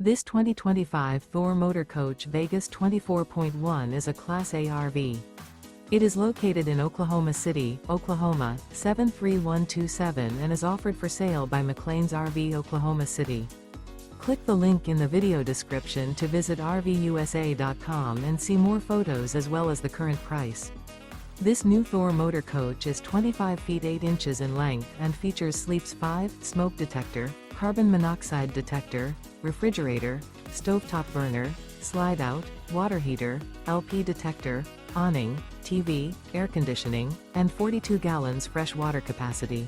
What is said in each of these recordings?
This 2025 Thor Motor Coach Vegas 24.1 is a Class A RV. It is located in Oklahoma City, Oklahoma, 73127 and is offered for sale by McClain's RV Oklahoma City. Click the link in the video description to visit RVUSA.com and see more photos as well as the current price. This new Thor Motor Coach is 25 feet 8 inches in length and features Sleeps 5, smoke detector, carbon monoxide detector, refrigerator, stovetop burner, slide-out, water heater, LP detector, awning, TV, air conditioning, and 42 gallons fresh water capacity.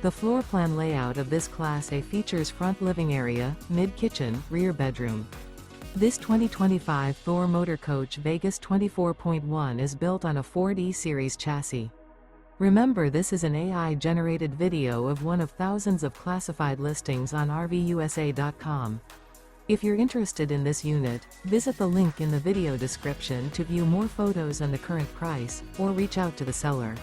The floor plan layout of this Class A features front living area, mid-kitchen, rear bedroom. This 2025 Thor Motor Coach Vegas 24.1 is built on a Ford E-Series chassis. Remember, this is an AI-generated video of one of thousands of classified listings on RVUSA.com. If you're interested in this unit, visit the link in the video description to view more photos and the current price, or reach out to the seller.